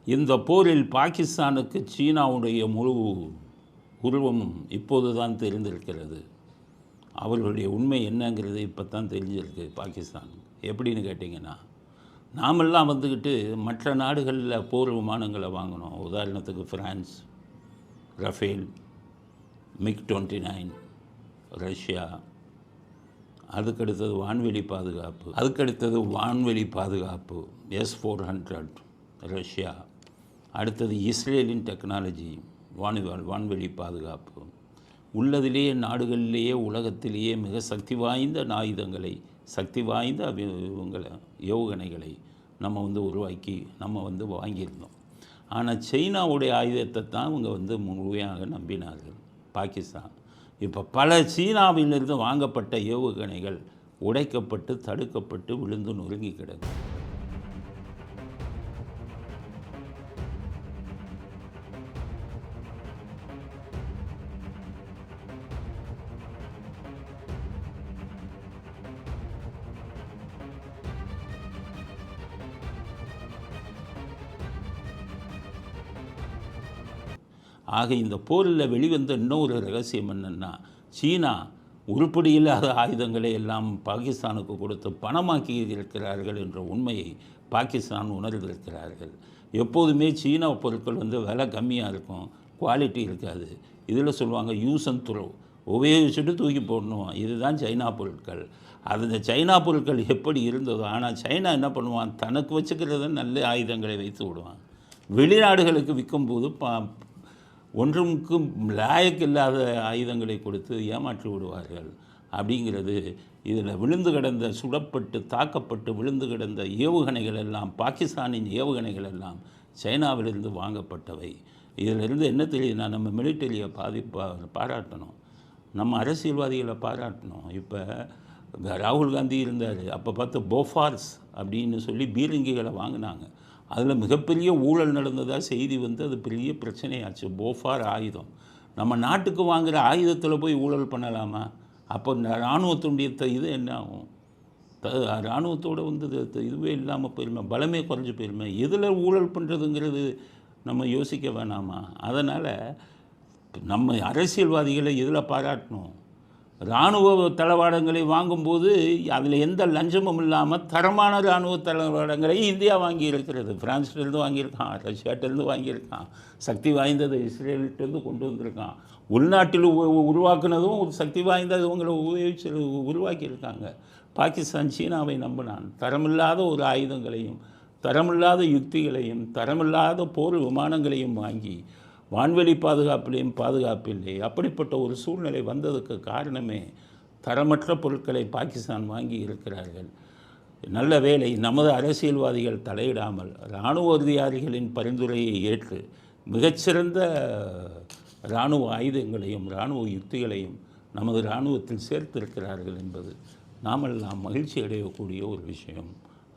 இந்த போரில் பாகிஸ்தானுக்கு சீனாவுடைய முழு உருவமும் இப்போது தான் தெரிந்திருக்கிறது. அவர்களுடைய உண்மை என்னங்கிறது இப்போ தான் தெரிஞ்சிருக்கு பாகிஸ்தான். எப்படின்னு கேட்டிங்கன்னா, நாமெல்லாம் மற்ற நாடுகளில் போர் விமானங்களை வாங்கினோம். உதாரணத்துக்கு ஃப்ரான்ஸ், ரஃபேல், MiG-29, ரஷ்யா. அதுக்கடுத்தது வான்வெளி பாதுகாப்பு S-400 ரஷ்யா. அடுத்தது இஸ்ரேலின் டெக்னாலஜி வான்வெளி பாதுகாப்பு. உள்ளதிலேயே நாடுகளிலேயே உலகத்திலேயே மிக சக்தி வாய்ந்த ஆயுதங்களை, சக்தி வாய்ந்த ஏவுகணைகளை நம்ம உருவாக்கி நம்ம வாங்கியிருந்தோம். ஆனால் சைனாவுடைய ஆயுதத்தை தான் அவங்க முழுமையாக நம்பினார்கள் பாகிஸ்தான். இப்போ பல சீனாவிலிருந்து வாங்கப்பட்ட ஏவுகணைகள் உடைக்கப்பட்டு தடுக்கப்பட்டு விழுந்து நொறுங்கி கிடக்கு. ஆக இந்த போரில் வெளிவந்த இன்னொரு ரகசியம் என்னென்னா, சீனா உருப்படி இல்லாத ஆயுதங்களை எல்லாம் பாகிஸ்தானுக்கு கொடுத்து பணமாக்கி இருக்கிறார்கள் என்ற உண்மையை பாகிஸ்தான் உணர்ந்திருக்கிறார்கள். எப்போதுமே சீனா பொருட்கள் விலை கம்மியாக இருக்கும், குவாலிட்டி இருக்காது. இதில் சொல்லுவாங்க யூஸ் அண்ட் த்ரோ, உபயோகிச்சுட்டு தூக்கி போடணும். இதுதான் சைனா பொருட்கள். அந்த சைனா பொருட்கள் எப்படி இருந்ததோ, ஆனால் சைனா என்ன பண்ணுவான், தனக்கு வச்சுக்கிறத நல்ல ஆயுதங்களை வைத்து விடுவான். வெளிநாடுகளுக்கு விற்கும்போது ஒன்றுக்கும் லாயக்கு இல்லாத ஆயுதங்களை கொடுத்து ஏமாற்றி விடுவார்கள். அப்படிங்கிறது இதில் விழுந்து கிடந்த, சுடப்பட்டு தாக்கப்பட்டு விழுந்து கிடந்த ஏவுகணைகள் எல்லாம், பாகிஸ்தானின் ஏவுகணைகள் எல்லாம் சைனாவிலிருந்து வாங்கப்பட்டவை. இதிலிருந்து என்ன தெரியுதுன்னா, நம்ம மிலிட்டரியை பாராட்டணும், நம்ம அரசியல்வாதிகளை பாராட்டணும். இப்போ ராகுல் காந்தி இருந்தார், அப்போ பார்த்து போஃபார்ஸ் அப்படின்னு சொல்லி பீரங்கிகளை வாங்கினாங்க. அதில் மிகப்பெரிய ஊழல் நடந்ததாக செய்தி அது பெரிய பிரச்சனையாச்சு. போஃபார் ஆயுதம் நம்ம நாட்டுக்கு வாங்குகிற ஆயுதத்தில் போய் ஊழல் பண்ணலாமா? அப்போ இராணுவத்துடைய இது என்ன ஆகும்? இராணுவத்தோடு இதுவே இல்லாமல் போயிருமே, பலமே குறைஞ்சி போயிருமே. எதில் ஊழல் பண்ணுறதுங்கிறது நம்ம யோசிக்க வேணாமா? அதனால் நம்ம அரசியல்வாதிகளை இதில் பாராட்டணும். இராணுவ தளவாடங்களை வாங்கும்போது அதில் எந்த லஞ்சமும் இல்லாமல் தரமான இராணுவ தளவாடங்களை இந்தியா வாங்கி இருக்கிறது. ஃப்ரான்ஸ்லேருந்து வாங்கியிருக்கான், ரஷ்யாட்டிலேருந்து வாங்கியிருக்கான், சக்தி வாய்ந்தது இஸ்ரேல்கிட்டேருந்து கொண்டு வந்திருக்கான். உள்நாட்டில் உருவாக்குனதும் ஒரு சக்தி வாய்ந்த இவங்களை உபயோகிச்சு உருவாக்கியிருக்காங்க. பாகிஸ்தான் சீனாவை நம்பினான். தரமில்லாத ஒரு ஆயுதங்களையும், தரமில்லாத யுக்திகளையும், தரமில்லாத போர் விமானங்களையும் வாங்கி வான்வெளி பாதுகாப்பில்லை. அப்படிப்பட்ட ஒரு சூழ்நிலை வந்ததுக்கு காரணமே தரமற்ற பொருட்களை பாகிஸ்தான் வாங்கி இருக்கிறார்கள். நல்ல வேளை நமது அரசியல்வாதிகள் தலையிடாமல் இராணுவ அதிகாரிகளின் பரிந்துரையை ஏற்று மிகச்சிறந்த இராணுவ ஆயுதங்களையும் இராணுவ யுக்திகளையும் நமது இராணுவத்தில் சேர்த்திருக்கிறார்கள் என்பது நாமெல்லாம் மகிழ்ச்சி அடையக்கூடிய ஒரு விஷயம்.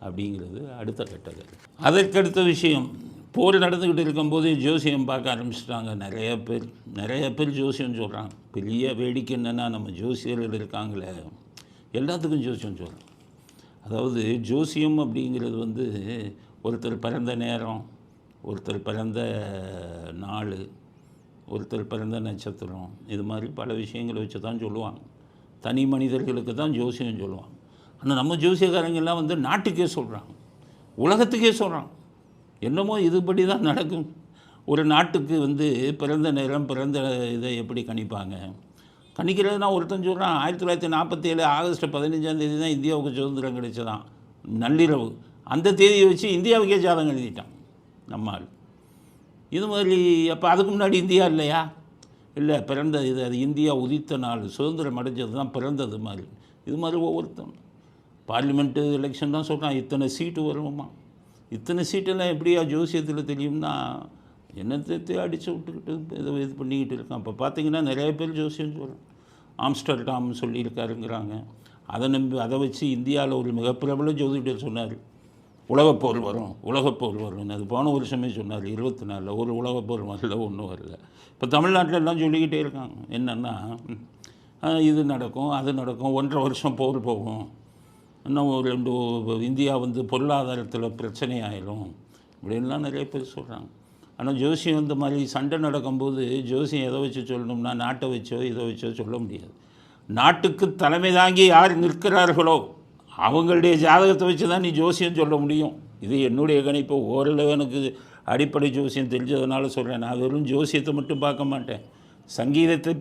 அப்படிங்கிறது அடுத்த கட்டது. அதற்கடுத்த விஷயம், போர் நடந்துக்கிட்டு இருக்கும்போது ஜோசியம் பார்க்க ஆரம்பிச்சிட்டாங்க நிறைய பேர் ஜோசியம் சொல்கிறாங்க. பெரிய வேடிக்கை என்னென்னா, நம்ம ஜோசியர்கள் இருக்காங்களே எல்லாத்துக்கும் ஜோசியம் சொல்கிறாங்க. அதாவது ஜோசியம் அப்படிங்கிறது ஒருத்தர் பிறந்த நேரம், ஒருத்தர் பிறந்த நாள், ஒருத்தர் பிறந்த நட்சத்திரம், இது மாதிரி பல விஷயங்களை வச்சு தான் சொல்லுவாங்க. தனி மனிதர்களுக்கு தான் ஜோசியம் சொல்லுவாங்க. ஆனால் நம்ம ஜோசியக்காரங்கெல்லாம் நாட்டுக்கே சொல்கிறாங்க, உலகத்துக்கே சொல்கிறாங்க. என்னமோ இதுபடி தான் நடக்கும். ஒரு நாட்டுக்கு பிறந்த நேரம், பிறந்த இதை எப்படி கணிப்பாங்க? கணிக்கிறதுனா ஒருத்தன் சொல்கிறான் 1947 ஆகஸ்ட் 15 தான் இந்தியாவுக்கு சுதந்திரம் கிடைச்சதான், நள்ளிரவு. அந்த தேதியை வச்சு இந்தியாவுக்கே ஜாதகம் எழுதிட்டான் நம்மால். இது மாதிரி அப்போ அதுக்கு முன்னாடி இந்தியா இல்லையா? இல்லை, பிறந்த அது இந்தியா உதித்த நாள், சுதந்திரம் அடைஞ்சது தான் பிறந்தது மாதிரி. இது மாதிரி ஒவ்வொருத்தன் பார்லிமெண்ட்டு எலெக்ஷன் தான் சொல்கிறான், இத்தனை சீட்டு வருமா, இத்தனை சீட்டெல்லாம் எப்படியா ஜோசியத்தில் தெரியும்னா என்னத்தை அடித்து விட்டுக்கிட்டு இது பண்ணிக்கிட்டு இருக்கான். இப்போ பார்த்தீங்கன்னா நிறைய பேர் ஜோசியம் சொல்கிறான். ஆம்ஸ்டர்டாம் சொல்லியிருக்காருங்கிறாங்க. அதை வச்சு இந்தியாவில் ஒரு மிக பிரபல ஜோதிடர் சொன்னார், உலகப்போர் வரும், உலகப்போர் வரும்னு. அது போன வருஷமே சொன்னார் 24. ஒரு உலகப்போர் வரல, ஒன்றும் வரல. இப்போ தமிழ்நாட்டில் எல்லாம் சொல்லிக்கிட்டே இருக்காங்க என்னென்னா, இது நடக்கும், அது நடக்கும், 1.5 வருஷம் போர் போகும், இன்னும் ஒரு 2 இந்தியா வந்து பொருளாதாரத்தில் பிரச்சனை ஆயிடும் இப்படின்லாம் நிறைய பேர் சொல்கிறாங்க. ஆனால் ஜோசியம் இந்த மாதிரி சண்டை நடக்கும்போது ஜோசியம் எதை வச்சு சொல்லணும்னா, நாட்டை வச்சோ இதை வச்சோ சொல்ல முடியாது. நாட்டுக்கு தலைமை தாங்கி யார் நிற்கிறார்களோ அவங்களுடைய ஜாதகத்தை வச்சு தான் நீ ஜோசியம் சொல்ல முடியும். இது என்னுடைய கணிப்பு. ஓரளவு எனக்கு அடிப்படை ஜோசியம் தெரிஞ்சதுனால சொல்கிறேன். நான் வெறும் ஜோசியத்தை மட்டும் பார்க்க மாட்டேன், சங்கீதத்தை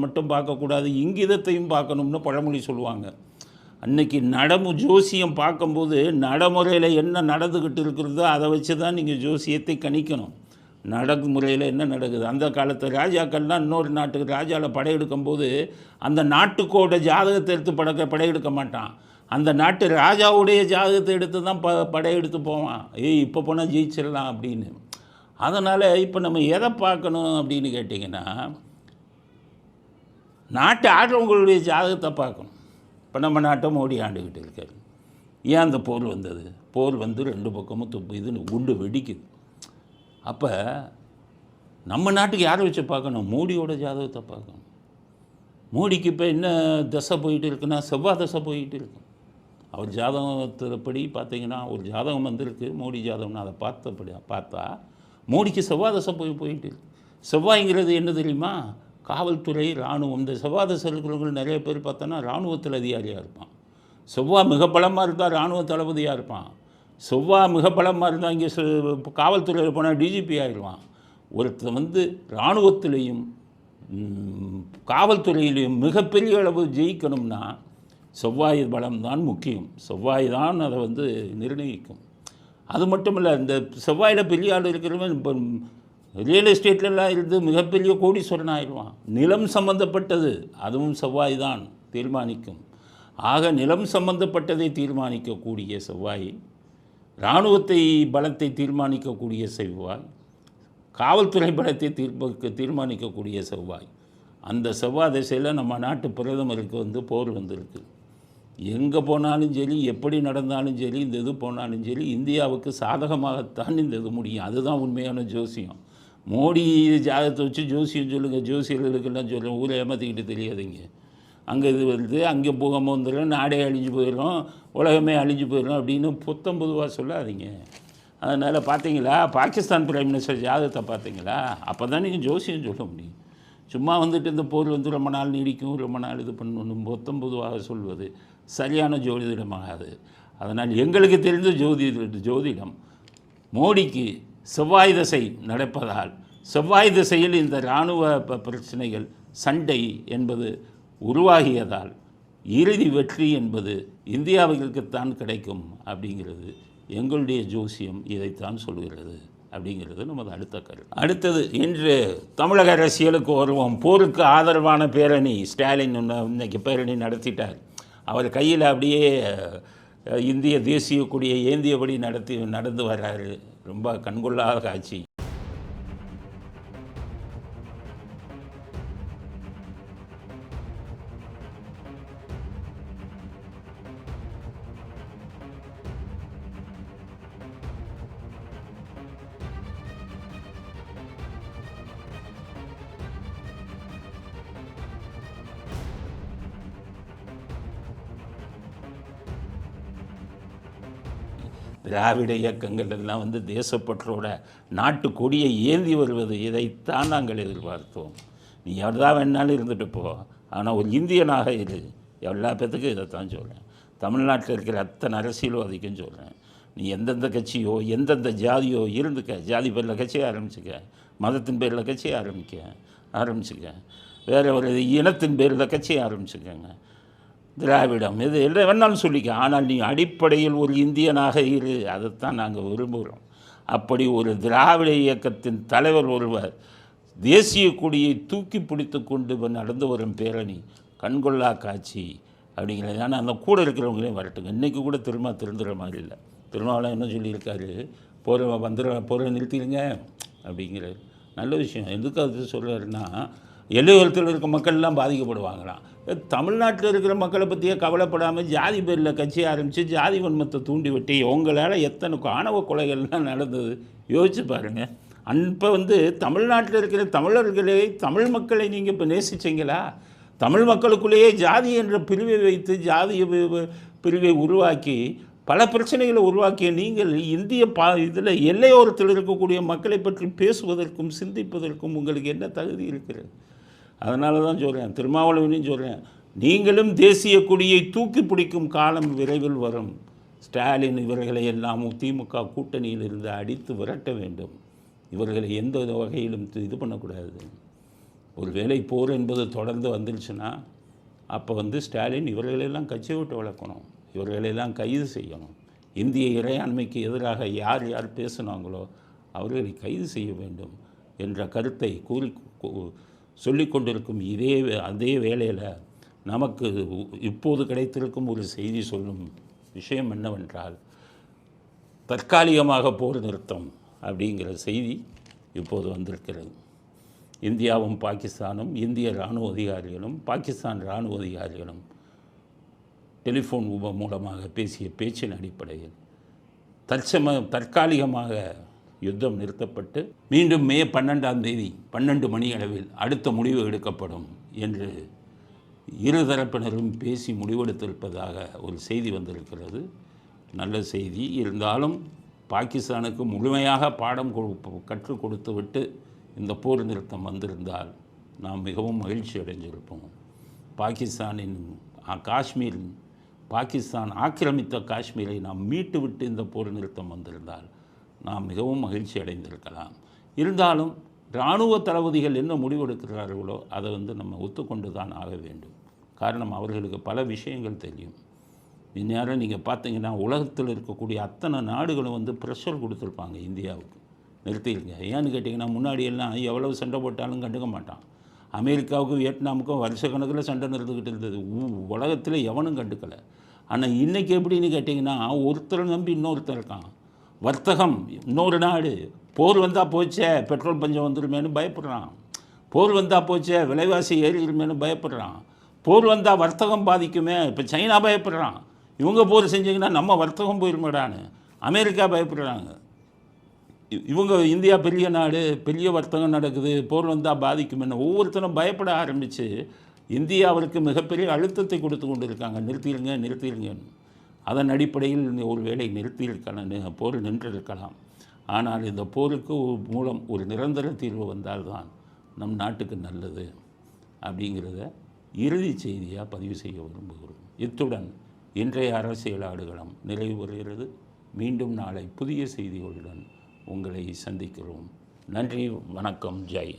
மட்டும் பார்க்கக்கூடாது, இங்கீதத்தையும் பார்க்கணும்னு பழமொழி சொல்லுவாங்க. அன்றைக்கி ஜோசியம் பார்க்கும்போது நடைமுறையில் என்ன நடந்துக்கிட்டு இருக்கிறதோ அதை வச்சு தான் நீங்கள் ஜோசியத்தை கணிக்கணும். நடைமுறையில் என்ன நடக்குது. அந்த காலத்து ராஜாக்கள்லாம் இன்னொரு நாட்டுக்கு ராஜாவில் படையெடுக்கும்போது அந்த நாட்டுக்கோட ஜாதகத்தை எடுத்து படையெடுக்க மாட்டான், அந்த நாட்டு ராஜாவுடைய ஜாதகத்தை எடுத்து தான் படையெடுத்து போவான். இப்போ போனால் ஜெயிச்சிடலாம் அப்படின்னு. அதனால் இப்போ நம்ம எதை பார்க்கணும் அப்படின்னு கேட்டிங்கன்னா, நாட்டை ஆடுறவங்களுடைய ஜாதகத்தை பார்க்கணும். இப்போ நம்ம நாட்டை மோடி ஆண்டுக்கிட்டு இருக்காரு. ஏன் அந்த போர் வந்தது? போர் வந்து 2 பக்கமும் இதுன்னு குண்டு வெடிக்குது. அப்போ நம்ம நாட்டுக்கு யாரை வச்சு பார்க்கணும்? மோடியோட ஜாதகத்தை பார்க்கணும். மோடிக்கு இப்போ என்ன தசை போயிட்டு இருக்குன்னா, செவ்வாய் தசை போயிட்டு இருக்கு. அவர் ஜாதகத்தின்படி பார்த்தீங்கன்னா ஒரு ஜாதகம் வந்திருக்கு, மோடி ஜாதகம்னு. அதை பார்த்தா மோடிக்கு செவ்வாய் தசை போயிட்டு இருக்கு. செவ்வாய்ங்கிறது என்ன தெரியுமா? காவல்துறை, இராணுவம். இந்த செவ்வாய் தசை இருக்கிறவங்க நிறைய பேர் பார்த்தோன்னா இராணுவத்தில் அதிகாரியாக இருப்பான். செவ்வாய் மிக பலமாக இருந்தால் இராணுவ தளபதியாக இருப்பான். செவ்வாய் மிக பலமாக இருந்தால் இங்கே காவல்துறையில் போனால் டிஜிபி ஆகிடுவான். ஒருத்தர் வந்து இராணுவத்திலையும் காவல்துறையிலையும் மிகப்பெரிய அளவு ஜெயிக்கணும்னா செவ்வாய் பலம்தான் முக்கியம். செவ்வாய் தான் அதை வந்து நிர்ணயிக்கும். அது மட்டும் இல்லை, இந்த செவ்வாயில் பெரிய ஆள் இருக்கிறவன் இப்போ ரியல் எஸ்டேட்லாம் இருந்து மிகப்பெரிய கோடீஸ்வரன் ஆயிடுவான். நிலம் சம்பந்தப்பட்டது அதுவும் செவ்வாய் தான் தீர்மானிக்கும். ஆக நிலம் சம்பந்தப்பட்டதை தீர்மானிக்கக்கூடிய செவ்வாய், இராணுவத்தை பலத்தை தீர்மானிக்கக்கூடிய செவ்வாய், காவல்துறை பலத்தை தீர்மானிக்கக்கூடிய செவ்வாய். அந்த செவ்வாய் திசையில் நம்ம நாட்டு பிரதமருக்கு வந்து போர் வந்திருக்கு. எங்கே போனாலும் சரி, எப்படி நடந்தாலும் சரி, இந்த இது போனாலும் சரி, இந்தியாவுக்கு சாதகமாகத்தான் இந்த இது முடியும். அதுதான் உண்மையான ஜோசியம். மோடி ஜாதகத்தை வச்சு ஜோசியம் சொல்லுங்கள், ஜோசியர்களுக்கெல்லாம் சொல்லுங்கள், ஊரை ஏமாற்றிக்கிட்டு தெரியாதுங்க. அங்கே இது வருது, அங்கே பூகம்பம் வந்துடும், நாடே அழிஞ்சு போயிடும், உலகமே அழிஞ்சு போயிடும் அப்படின்னு புத்தம் பொதுவாக சொல்லாதீங்க. அதனால் பார்த்தீங்களா, பாகிஸ்தான் பிரைம் மினிஸ்டர் ஜாதகத்தை பார்த்தீங்களா? அப்போ தான் நீங்கள் ஜோசியம் சொல்ல முடியும். சும்மா வந்துட்டு இந்த போர் வந்து ரொம்ப நாள் நீடிக்கும், ரொம்ப நாள் இது பண்ணணும் புத்தம் பொதுவாக சொல்வது சரியான ஜோதிடமாகாது. அதனால் எங்களுக்கு தெரிந்த ஜோதிடம் மோடிக்கு செவ்வாய் திசை நடப்பதால், செவ்வாய் திசையில் இந்த இராணுவ பிரச்சனைகள், சண்டை என்பது உருவாகியதால் இறுதி வெற்றி என்பது இந்தியாவுக்குத்தான் கிடைக்கும் அப்படிங்கிறது எங்களுடைய ஜோசியம் இதைத்தான் சொல்கிறது அப்படிங்கிறது நமது அடுத்த கருத்து. அடுத்தது, இன்று தமிழக அரசியலுக்கு வருவோம். போருக்கு ஆதரவான பேரணி ஸ்டாலின் இன்னைக்கு பேரணி நடத்திட்டார். அவர் கையில் அப்படியே இந்திய தேசிய கொடியை ஏந்தியபடி நடந்து வர்றாரு. ரொம்ப கண்கொள்ளாத காட்சி. திராவிட இயக்கங்கள் எல்லாம் வந்து தேசப்பற்றோட நாட்டு கொடியை ஏந்தி வருவது, இதைத்தான் நாங்கள் எதிர்பார்த்தோம். நீ எவ்வளோதான் வேணாலும் இருந்துட்டு போ, ஆனால் ஒரு இந்தியனாக இரு. எல்லா பேத்துக்கும் இதைத்தான் சொல்கிறேன். தமிழ்நாட்டில் இருக்கிற அத்தனை அரசியல்வாதிக்கும் சொல்கிறேன். நீ எந்தெந்த கட்சியோ எந்தெந்த ஜாதியோ இருந்துக்க, ஜாதி பேரில் கட்சியை ஆரம்பிச்சுக்க, மதத்தின் பேரில் கட்சியை ஆரம்பிச்சுக்க, வேறு ஒரு இனத்தின் பேரில் கட்சியை ஆரம்பிச்சுக்கங்க. திராவிடம் இது என்ன வேணாலும் சொல்லிக்க, ஆனால் நீ அடிப்படையில் ஒரு இந்தியனாக இரு. அதைத்தான் நாங்கள் விரும்புகிறோம். அப்படி ஒரு திராவிட இயக்கத்தின் தலைவர் ஒருவர் தேசிய கொடியை தூக்கி பிடித்து கொண்டு நடந்து வரும் பேரணி கண்கொள்ளா காட்சி அப்படிங்கிறது. ஆனால் அந்த கூட இருக்கிறவங்களே வரட்டுங்க. இன்றைக்கி கூட திருந்துற மாதிரி இல்லை. திருமாவளவன் என்ன சொல்லியிருக்காரு, போரை நிறுத்திடுங்க அப்படிங்கிறார். நல்ல விஷயம். எதுக்கு அது சொல்கிறாருன்னா, எல்லையோரத்தில் இருக்க மக்கள்லாம் பாதிக்கப்படுவாங்களாம். தமிழ்நாட்டில் இருக்கிற மக்களை பற்றியே கவலைப்படாமல் ஜாதி பேரில் கட்சி ஆரம்பித்து ஜாதி வன்மத்தை தூண்டி விட்டு உங்களால் எத்தனை ஆணவ கொலைகள்லாம் நடந்தது யோசிச்சு பாருங்கள். இப்போ தமிழ்நாட்டில் இருக்கிற தமிழர்களே தமிழ் மக்களை நீங்கள் இப்போ நேசிச்சிங்களா? தமிழ் மக்களுக்குள்ளேயே ஜாதி என்ற பிரிவை வைத்து ஜாதி பிரிவை உருவாக்கி பல பிரச்சனைகளை உருவாக்கிய நீங்கள் இந்திய இதில் எல்லையோரத்தில் இருக்கக்கூடிய மக்களை பற்றி பேசுவதற்கும் சிந்திப்பதற்கும் உங்களுக்கு என்ன தகுதி இருக்கிறது? அதனால தான் சொல்கிறேன், திருமாவளவனையும் சொல்கிறேன், நீங்களும் தேசிய கொடியை தூக்கி பிடிக்கும் காலம் விரைவில் வரும். ஸ்டாலின் இவர்களை எல்லாம் திமுக கூட்டணியில் இருந்து அடித்து விரட்ட வேண்டும். இவர்களை எந்த வகையிலும் இது பண்ணக்கூடாது. ஒரு வேளை போர் என்பது தொடர்ந்து வந்துருச்சுன்னா அப்போ ஸ்டாலின் இவர்களெல்லாம் கட்சியை விட்டு வளர்க்கணும், இவர்களெல்லாம் கைது செய்யணும். இந்திய இறையாண்மைக்கு எதிராக யார் யார் பேசினாங்களோ அவர்களை கைது செய்ய வேண்டும் என்ற கருத்தை சொல்லி கொண்டிருக்கும் அதே வேளையில் நமக்கு இப்போது கிடைத்திருக்கும் ஒரு செய்தி சொல்லும் விஷயம் என்னவென்றால், தற்காலிகமாக போர் நிறுத்தம் அப்படிங்கிற செய்தி இப்போது வந்திருக்கிறது. இந்தியாவும் பாகிஸ்தானும், இந்திய இராணுவ அதிகாரிகளும் பாகிஸ்தான் இராணுவ அதிகாரிகளும் டெலிஃபோன் மூலமாக பேசிய பேச்சின் அடிப்படையில் தற்காலிகமாக யுத்தம் நிறுத்தப்பட்டு மீண்டும் மே 12ஆம் தேதி 12 மணி அளவில் அடுத்த முடிவு எடுக்கப்படும் என்று இருதரப்பினரும் பேசி முடிவெடுத்திருப்பதாக ஒரு செய்தி வந்திருக்கிறது. நல்ல செய்தி. இருந்தாலும் பாகிஸ்தானுக்கு முழுமையாக பாடம் கற்றுக் கொடுத்து விட்டு இந்த போர் நிறுத்தம் வந்திருந்தால் நாம் மிகவும் மகிழ்ச்சி அடைஞ்சிருப்போம். பாகிஸ்தான் ஆக்கிரமித்த காஷ்மீரை நாம் மீட்டு விட்டு இந்த போர் நிறுத்தம் வந்திருந்தால் நாம் மிகவும் மகிழ்ச்சி அடைந்திருக்கலாம். இருந்தாலும் இராணுவ தளபதிகள் என்ன முடிவெடுக்கிறார்களோ அதை நம்ம ஒத்துக்கொண்டு தான் ஆக வேண்டும். காரணம், அவர்களுக்கு பல விஷயங்கள் தெரியும். இந்நேரம் நீங்கள் பார்த்தீங்கன்னா உலகத்தில் இருக்கக்கூடிய அத்தனை நாடுகளும் ப்ரெஷர் கொடுத்துருப்பாங்க இந்தியாவுக்கு, நிறுத்திடுங்க. ஏன்னு கேட்டிங்கன்னா முன்னாடியெல்லாம் எவ்வளவு சண்டை போட்டாலும் கண்டுக்க மாட்டான். அமெரிக்காவுக்கும் வியட்நாமுக்கும் வருஷ கணக்கில் சண்டை நிறுத்திக்கிட்டு இருந்தது, உலகத்தில் எவனும் கண்டுக்கலை. ஆனால் இன்றைக்கி எப்படின்னு கேட்டிங்கன்னா ஒருத்தரை நம்பி இன்னொருத்தர் இருக்கான். வர்த்தகம், இன்னொரு நாடு போர் வந்தால் போச்சே பெட்ரோல் பஞ்சம் வந்துடுமேனு பயப்படுறான், போர் வந்தால் போச்சே விலைவாசி ஏறிடுமேனு பயப்படுறான், போர் வந்தால் வர்த்தகம் பாதிக்குமே இப்போ சைனா பயப்படுறான், இவங்க போர் செஞ்சிங்கன்னா நம்ம வர்த்தகம் போயிருமாடான்னு அமெரிக்கா பயப்படுறாங்க. இவங்க இந்தியா பெரிய நாடு, பெரிய வர்த்தகம் நடக்குது, போர் வந்தால் பாதிக்குமென்னு ஒவ்வொருத்தரும் பயப்பட ஆரம்பித்து இந்தியாவிற்கு மிகப்பெரிய அழுத்தத்தை கொடுத்து கொண்டு இருக்காங்க. நிறுத்திடுங்கன்னு. அதன் அடிப்படையில் ஒரு வேளை நிறுத்தியிருக்கலாம், போர் நின்றிருக்கலாம். ஆனால் இந்த போருக்கு மூலம் ஒரு நிரந்தர தீர்வு வந்தால்தான் நம் நாட்டுக்கு நல்லது அப்படிங்கிறத இறுதி செய்தியாக பதிவு செய்ய விரும்புகிறோம். இத்துடன் இன்றைய அரசியல் ஆடுகளம் நிறைவு பெறுகிறது. மீண்டும் நாளை புதிய செய்திகளுடன் உங்களை சந்திக்கிறோம். நன்றி, வணக்கம், ஜெய்.